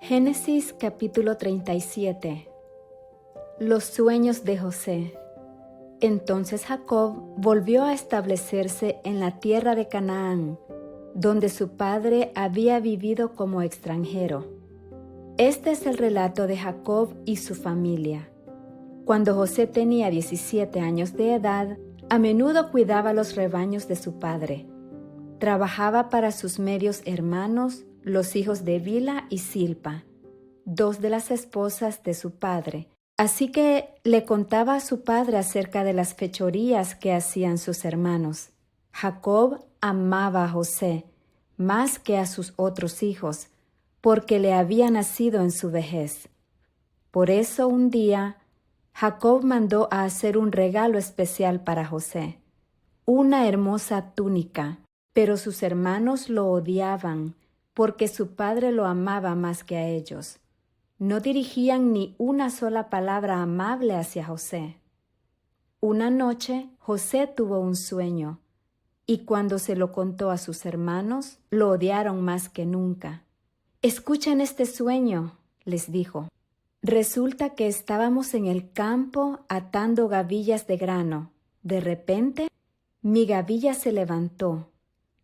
Génesis capítulo 37. Los sueños de José. Entonces Jacob volvió a establecerse en la tierra de Canaán, donde su padre había vivido como extranjero. Este es el relato de Jacob y su familia. Cuando José tenía 17 años de edad, a menudo cuidaba los rebaños de su padre. Trabajaba para sus medios hermanos, los hijos de Bilha y Silpa, dos de las esposas de su padre. Así que le contaba a su padre acerca de las fechorías que hacían sus hermanos. Jacob amaba a José más que a sus otros hijos, porque le había nacido en su vejez. Por eso un día Jacob mandó a hacer un regalo especial para José, una hermosa túnica, pero sus hermanos lo odiaban porque su padre lo amaba más que a ellos. No dirigían ni una sola palabra amable hacia José. Una noche José tuvo un sueño, y cuando se lo contó a sus hermanos, lo odiaron más que nunca. «Escuchen este sueño», les dijo. «Resulta que estábamos en el campo atando gavillas de grano. De repente, mi gavilla se levantó,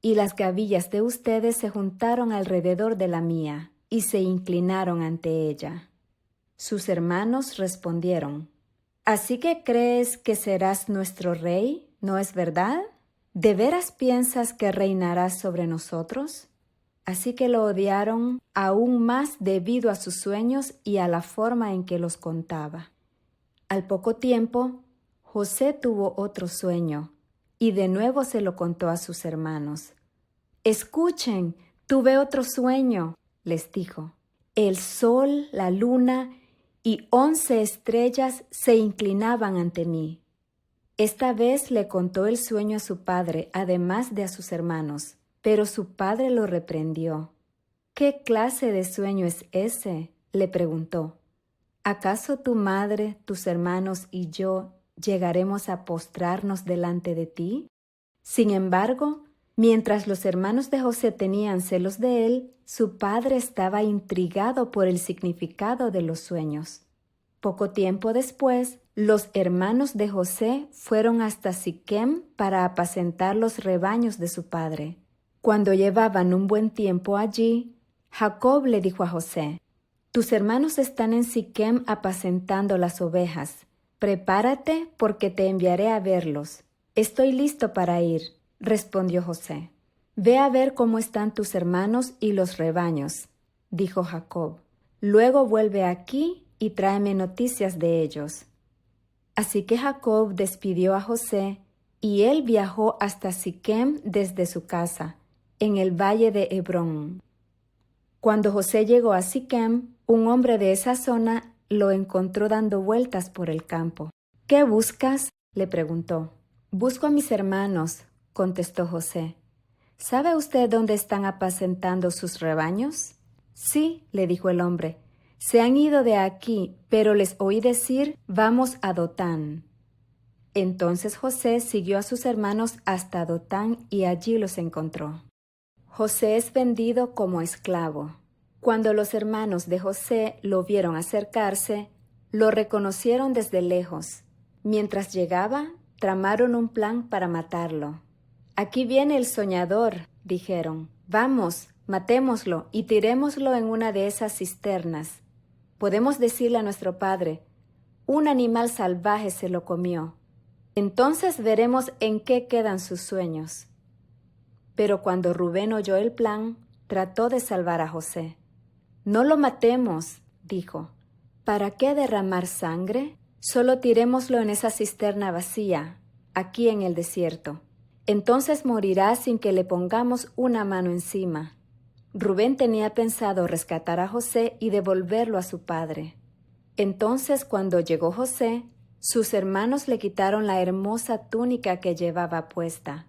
y las gavillas de ustedes se juntaron alrededor de la mía y se inclinaron ante ella». Sus hermanos respondieron: «¿Así que crees que serás nuestro rey, no es verdad? ¿De veras piensas que reinarás sobre nosotros?» Así que lo odiaron aún más debido a sus sueños y a la forma en que los contaba. Al poco tiempo, José tuvo otro sueño y de nuevo se lo contó a sus hermanos. «Escuchen, tuve otro sueño», les dijo. «El sol, la luna y 11 estrellas se inclinaban ante mí». Esta vez le contó el sueño a su padre, además de a sus hermanos, pero su padre lo reprendió. «¿Qué clase de sueño es ese?», le preguntó. «¿Acaso tu madre, tus hermanos y yo llegaremos a postrarnos delante de ti?» Sin embargo, mientras los hermanos de José tenían celos de él, su padre estaba intrigado por el significado de los sueños. Poco tiempo después, los hermanos de José fueron hasta Siquem para apacentar los rebaños de su padre. Cuando llevaban un buen tiempo allí, Jacob le dijo a José: «Tus hermanos están en Siquem apacentando las ovejas. Prepárate porque te enviaré a verlos». «Estoy listo para ir», respondió José. «Ve a ver cómo están tus hermanos y los rebaños», dijo Jacob. «Luego vuelve aquí y tráeme noticias de ellos». Así que Jacob despidió a José y él viajó hasta Siquem desde su casa, en el valle de Hebrón. Cuando José llegó a Siquem, un hombre de esa zona lo encontró dando vueltas por el campo. «¿Qué buscas?», le preguntó. «Busco a mis hermanos», contestó José. «¿Sabe usted dónde están apacentando sus rebaños?» «Sí», le dijo el hombre. «Se han ido de aquí, pero les oí decir, vamos a Dotán». Entonces José siguió a sus hermanos hasta Dotán y allí los encontró. José es vendido como esclavo. Cuando los hermanos de José lo vieron acercarse, lo reconocieron desde lejos. Mientras llegaba, tramaron un plan para matarlo. «Aquí viene el soñador», dijeron. «Vamos, matémoslo y tirémoslo en una de esas cisternas. Podemos decirle a nuestro padre, un animal salvaje se lo comió. Entonces veremos en qué quedan sus sueños». Pero cuando Rubén oyó el plan, trató de salvar a José. «No lo matemos», dijo. «¿Para qué derramar sangre? Solo tirémoslo en esa cisterna vacía, aquí en el desierto. Entonces morirá sin que le pongamos una mano encima». Rubén tenía pensado rescatar a José y devolverlo a su padre. Entonces, cuando llegó José, sus hermanos le quitaron la hermosa túnica que llevaba puesta.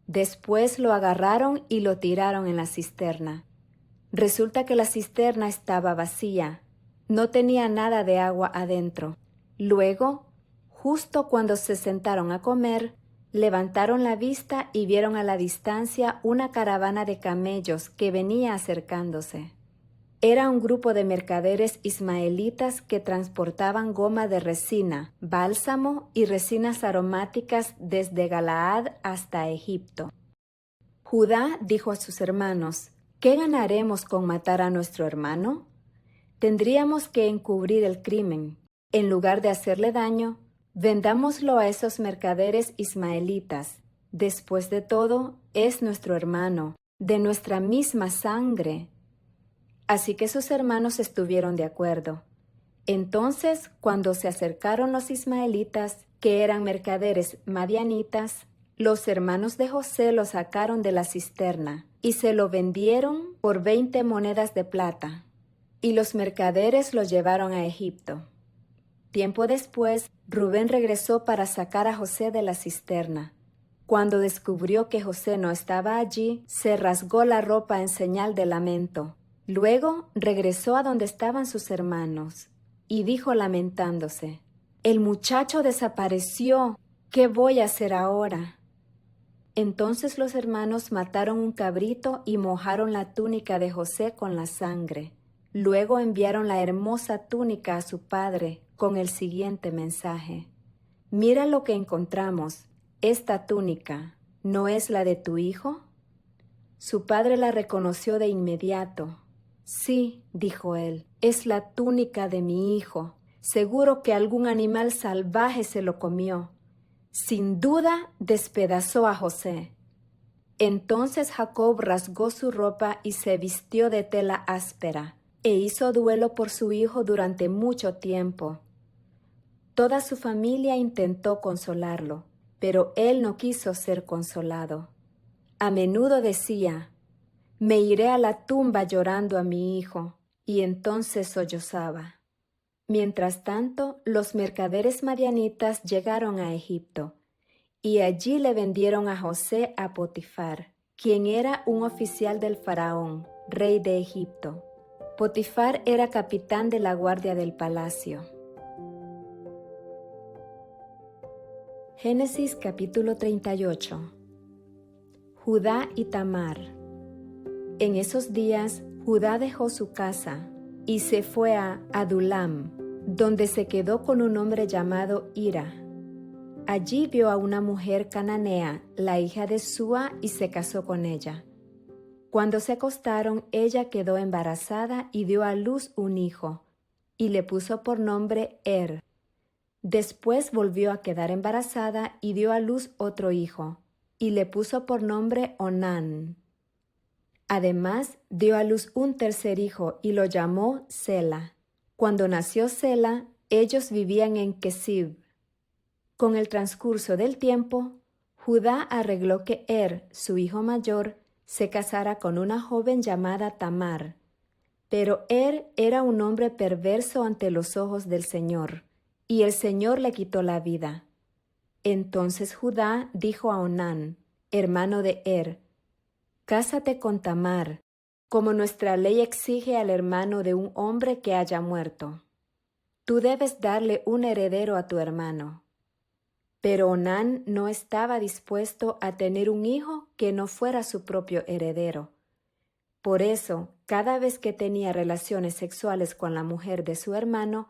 Después lo agarraron y lo tiraron en la cisterna. Resulta que la cisterna estaba vacía. No tenía nada de agua adentro. Luego, justo cuando se sentaron a comer, levantaron la vista y vieron a la distancia una caravana de camellos que venía acercándose. Era un grupo de mercaderes ismaelitas que transportaban goma de resina, bálsamo y resinas aromáticas desde Galaad hasta Egipto. Judá dijo a sus hermanos: ¿Qué ganaremos con matar a nuestro hermano? Tendríamos que encubrir el crimen. En lugar de hacerle daño, vendámoslo a esos mercaderes ismaelitas. Después de todo, es nuestro hermano, de nuestra misma sangre. Así que sus hermanos estuvieron de acuerdo. Entonces, cuando se acercaron los ismaelitas, que eran mercaderes madianitas, los hermanos de José lo sacaron de la cisterna y se lo vendieron por 20 monedas de plata. Y los mercaderes lo llevaron a Egipto. Tiempo después, Rubén regresó para sacar a José de la cisterna. Cuando descubrió que José no estaba allí, se rasgó la ropa en señal de lamento. Luego regresó a donde estaban sus hermanos y dijo lamentándose: «El muchacho desapareció. ¿Qué voy a hacer ahora?». Entonces los hermanos mataron un cabrito y mojaron la túnica de José con la sangre. Luego enviaron la hermosa túnica a su padre con el siguiente mensaje: «Mira lo que encontramos. Esta túnica, ¿no es la de tu hijo?». Su padre la reconoció de inmediato. «Sí», dijo él, «es la túnica de mi hijo. Seguro que algún animal salvaje se lo comió. Sin duda despedazó a José». Entonces Jacob rasgó su ropa y se vistió de tela áspera, e hizo duelo por su hijo durante mucho tiempo. Toda su familia intentó consolarlo, pero él no quiso ser consolado. A menudo decía: «Me iré a la tumba llorando a mi hijo», y entonces sollozaba. Mientras tanto, los mercaderes madianitas llegaron a Egipto, y allí le vendieron a José a Potifar, quien era un oficial del faraón, rey de Egipto. Potifar era capitán de la guardia del palacio. Génesis capítulo 38. Judá y Tamar. En esos días, Judá dejó su casa y se fue a Adulam, donde se quedó con un hombre llamado Hira. Allí vio a una mujer cananea, la hija de Súa, y se casó con ella. Cuando se acostaron, ella quedó embarazada y dio a luz un hijo, y le puso por nombre Er. Después volvió a quedar embarazada y dio a luz otro hijo, y le puso por nombre Onán. Además, dio a luz un tercer hijo y lo llamó Sela. Cuando nació Sela, ellos vivían en Kesib. Con el transcurso del tiempo, Judá arregló que Er, su hijo mayor, se casara con una joven llamada Tamar. Pero Er era un hombre perverso ante los ojos del Señor, y el Señor le quitó la vida. Entonces Judá dijo a Onán, hermano de Er: «Cásate con Tamar, como nuestra ley exige al hermano de un hombre que haya muerto. Tú debes darle un heredero a tu hermano». Pero Onán no estaba dispuesto a tener un hijo que no fuera su propio heredero. Por eso, cada vez que tenía relaciones sexuales con la mujer de su hermano,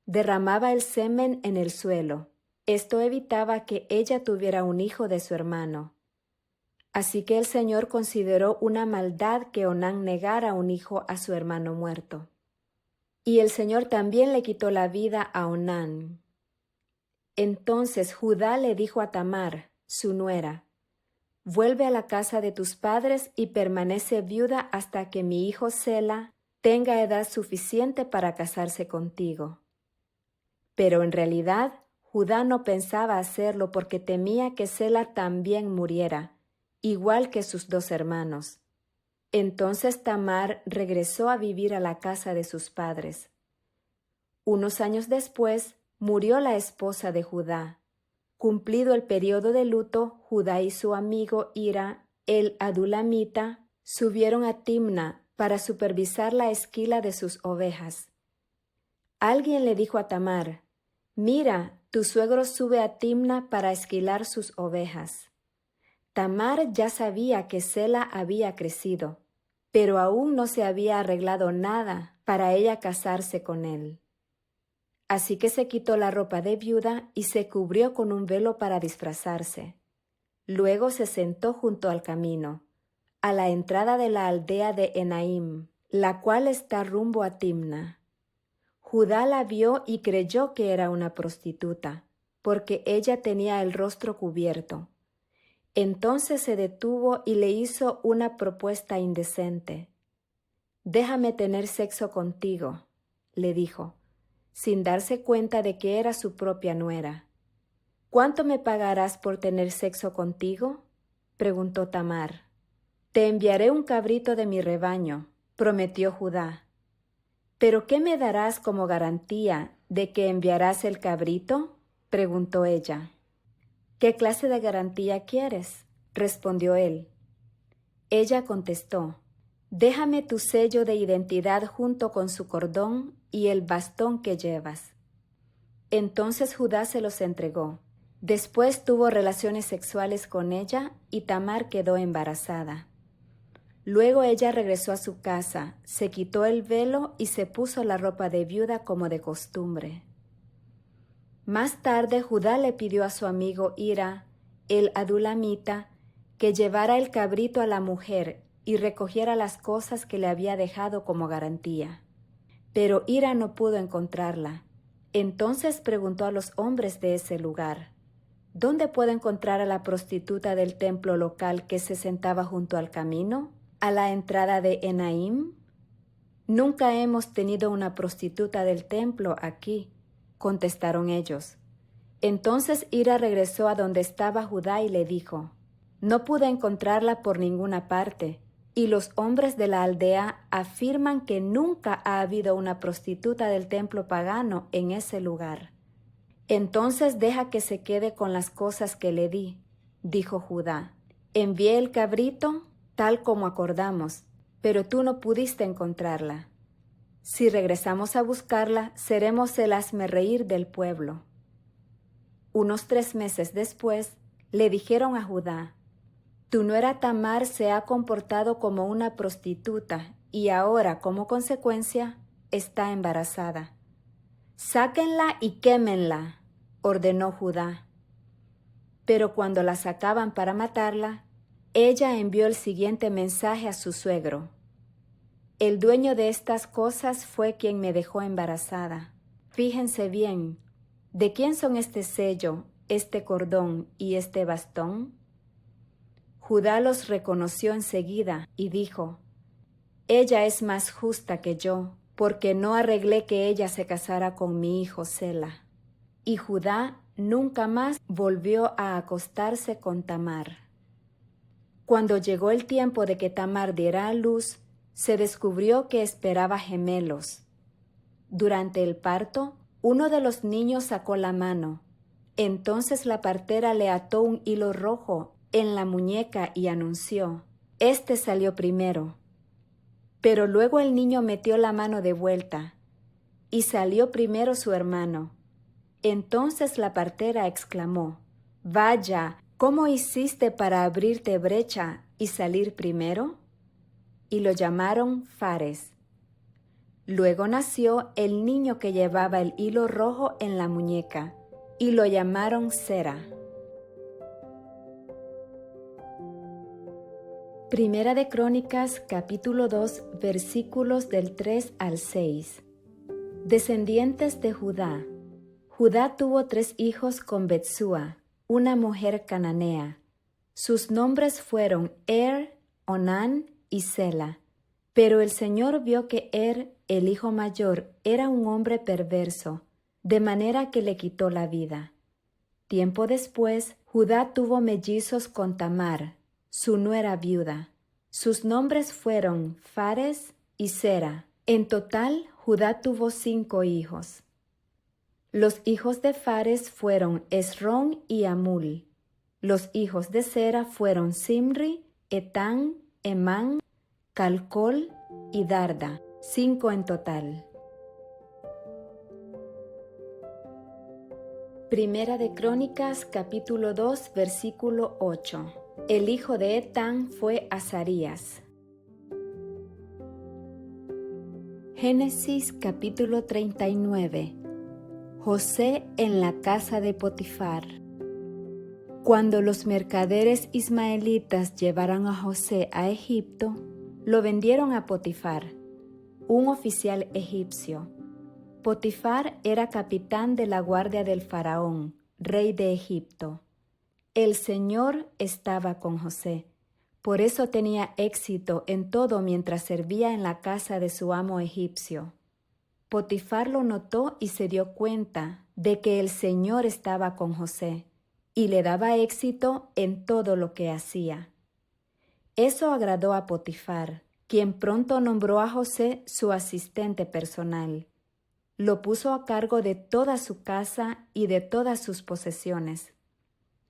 derramaba el semen en el suelo. Esto evitaba que ella tuviera un hijo de su hermano. Así que el Señor consideró una maldad que Onán negara un hijo a su hermano muerto. Y el Señor también le quitó la vida a Onán. Entonces Judá le dijo a Tamar, su nuera: «Vuelve a la casa de tus padres y permanece viuda hasta que mi hijo Sela tenga edad suficiente para casarse contigo». Pero en realidad Judá no pensaba hacerlo porque temía que Sela también muriera, igual que sus dos hermanos. Entonces Tamar regresó a vivir a la casa de sus padres. Unos años después, murió la esposa de Judá. Cumplido el periodo de luto, Judá y su amigo Hira, el adulamita, subieron a Timna para supervisar la esquila de sus ovejas. Alguien le dijo a Tamar: «Mira, tu suegro sube a Timna para esquilar sus ovejas». Tamar ya sabía que Sela había crecido, pero aún no se había arreglado nada para ella casarse con él. Así que se quitó la ropa de viuda y se cubrió con un velo para disfrazarse. Luego se sentó junto al camino, a la entrada de la aldea de Enaim, la cual está rumbo a Timna. Judá la vio y creyó que era una prostituta, porque ella tenía el rostro cubierto. Entonces se detuvo y le hizo una propuesta indecente. «Déjame tener sexo contigo», le dijo, sin darse cuenta de que era su propia nuera. «¿Cuánto me pagarás por tener sexo contigo?», preguntó Tamar. «Te enviaré un cabrito de mi rebaño», prometió Judá. «¿Pero qué me darás como garantía de que enviarás el cabrito?», preguntó ella. «¿Qué clase de garantía quieres?», respondió él. Ella contestó, «Déjame tu sello de identidad junto con su cordón y el bastón que llevas». Entonces Judá se los entregó. Después tuvo relaciones sexuales con ella y Tamar quedó embarazada. Luego ella regresó a su casa, se quitó el velo y se puso la ropa de viuda como de costumbre. Más tarde Judá le pidió a su amigo Hira, el adulamita, que llevara el cabrito a la mujer y recogiera las cosas que le había dejado como garantía. Pero Hira no pudo encontrarla. Entonces preguntó a los hombres de ese lugar, «¿Dónde puedo encontrar a la prostituta del templo local que se sentaba junto al camino, a la entrada de Enaim?» «Nunca hemos tenido una prostituta del templo aquí», contestaron ellos. Entonces Hira regresó a donde estaba Judá y le dijo, «No pude encontrarla por ninguna parte, y los hombres de la aldea afirman que nunca ha habido una prostituta del templo pagano en ese lugar». «Entonces deja que se quede con las cosas que le di», dijo Judá. «Envié el cabrito tal como acordamos, pero tú no pudiste encontrarla. Si regresamos a buscarla, seremos el hazmerreír del pueblo». Unos 3 meses después, le dijeron a Judá, «Tu nuera Tamar se ha comportado como una prostituta y ahora, como consecuencia, está embarazada». «Sáquenla y quémenla», ordenó Judá. Pero cuando la sacaban para matarla, ella envió el siguiente mensaje a su suegro. «El dueño de estas cosas fue quien me dejó embarazada. Fíjense bien, ¿de quién son este sello, este cordón y este bastón?» Judá los reconoció enseguida y dijo, «Ella es más justa que yo, porque no arreglé que ella se casara con mi hijo Sela». Y Judá nunca más volvió a acostarse con Tamar. Cuando llegó el tiempo de que Tamar diera a luz, se descubrió que esperaba gemelos. Durante el parto, uno de los niños sacó la mano. Entonces la partera le ató un hilo rojo en la muñeca y anunció, «Este salió primero». Pero luego el niño metió la mano de vuelta, y salió primero su hermano. Entonces la partera exclamó, «Vaya, ¿cómo hiciste para abrirte brecha y salir primero?». Y lo llamaron Fares. Luego nació el niño que llevaba el hilo rojo en la muñeca, y lo llamaron Sera. Primera de Crónicas, capítulo 2, versículos del 3 al 6. Descendientes de Judá. Judá tuvo 3 hijos con Betsúa, una mujer cananea. Sus nombres fueron Onán y Sela. Pero el Señor vio que el hijo mayor, era un hombre perverso, de manera que le quitó la vida. Tiempo después, Judá tuvo mellizos con Tamar, su nuera viuda. Sus nombres fueron Fares y Sera. En total, Judá tuvo 5 hijos. Los hijos de Fares fueron Esrón y Amul. Los hijos de Sera fueron Simri, Etán, Emán, Calcol y Darda, 5 en total. Primera de Crónicas, capítulo 2, versículo 8. El hijo de Etán fue Azarías. Génesis capítulo 39. José en la casa de Potifar. Cuando los mercaderes ismaelitas llevaron a José a Egipto, lo vendieron a Potifar, un oficial egipcio. Potifar era capitán de la guardia del faraón, rey de Egipto. El Señor estaba con José. Por eso tenía éxito en todo mientras servía en la casa de su amo egipcio. Potifar lo notó y se dio cuenta de que el Señor estaba con José y le daba éxito en todo lo que hacía. Eso agradó a Potifar, quien pronto nombró a José su asistente personal. Lo puso a cargo de toda su casa y de todas sus posesiones.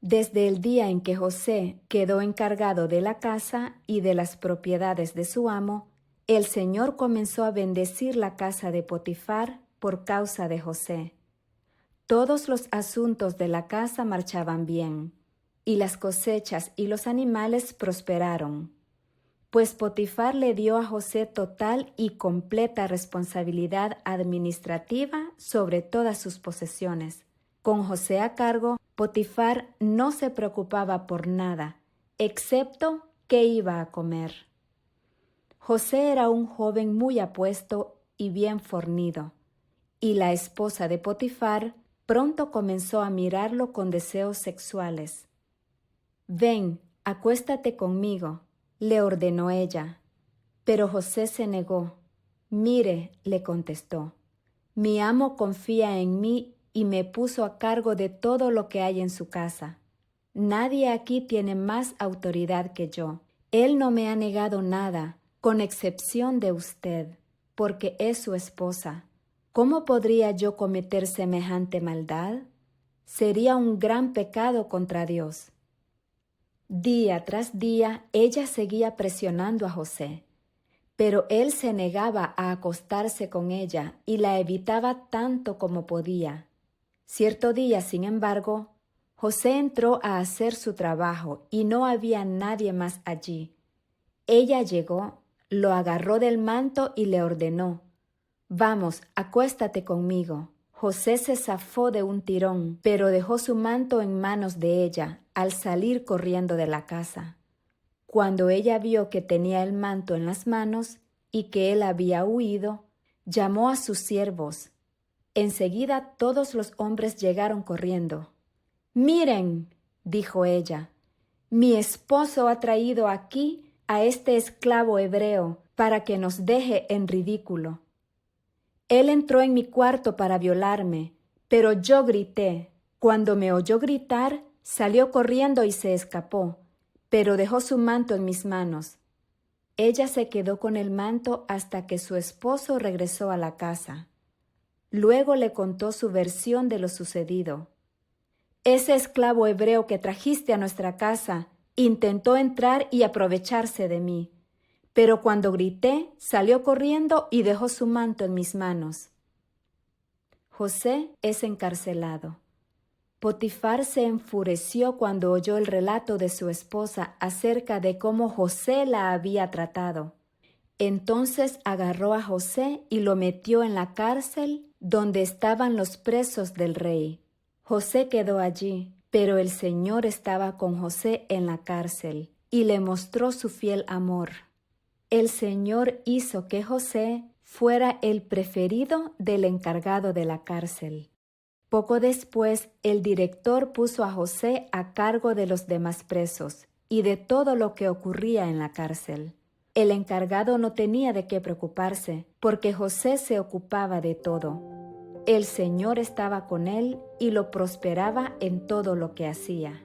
Desde el día en que José quedó encargado de la casa y de las propiedades de su amo, el Señor comenzó a bendecir la casa de Potifar por causa de José. Todos los asuntos de la casa marchaban bien, y las cosechas y los animales prosperaron, pues Potifar le dio a José total y completa responsabilidad administrativa sobre todas sus posesiones. Con José a cargo, Potifar no se preocupaba por nada, excepto qué iba a comer. José era un joven muy apuesto y bien fornido, y la esposa de Potifar pronto comenzó a mirarlo con deseos sexuales. «Ven, acuéstate conmigo», le ordenó ella. Pero José se negó. «Mire», le contestó, «mi amo confía en mí y me puso a cargo de todo lo que hay en su casa. Nadie aquí tiene más autoridad que yo. Él no me ha negado nada, con excepción de usted, porque es su esposa. ¿Cómo podría yo cometer semejante maldad? Sería un gran pecado contra Dios». Día tras día, ella seguía presionando a José, pero él se negaba a acostarse con ella y la evitaba tanto como podía. Cierto día, sin embargo, José entró a hacer su trabajo y no había nadie más allí. Ella llegó, lo agarró del manto y le ordenó: «Vamos, acuéstate conmigo». José se zafó de un tirón, pero dejó su manto en manos de ella al salir corriendo de la casa. Cuando ella vio que tenía el manto en las manos y que él había huido, llamó a sus siervos. Enseguida todos los hombres llegaron corriendo. «Miren», dijo ella, «mi esposo ha traído aquí a este esclavo hebreo para que nos deje en ridículo. Él entró en mi cuarto para violarme, pero yo grité. Cuando me oyó gritar, salió corriendo y se escapó, pero dejó su manto en mis manos». Ella se quedó con el manto hasta que su esposo regresó a la casa. Luego le contó su versión de lo sucedido. «Ese esclavo hebreo que trajiste a nuestra casa intentó entrar y aprovecharse de mí, pero cuando grité, salió corriendo y dejó su manto en mis manos». José es encarcelado. Potifar se enfureció cuando oyó el relato de su esposa acerca de cómo José la había tratado. Entonces agarró a José y lo metió en la cárcel donde estaban los presos del rey. José quedó allí, pero el Señor estaba con José en la cárcel y le mostró su fiel amor. El Señor hizo que José fuera el preferido del encargado de la cárcel. Poco después, el director puso a José a cargo de los demás presos y de todo lo que ocurría en la cárcel. El encargado no tenía de qué preocuparse, porque José se ocupaba de todo. El Señor estaba con él y lo prosperaba en todo lo que hacía.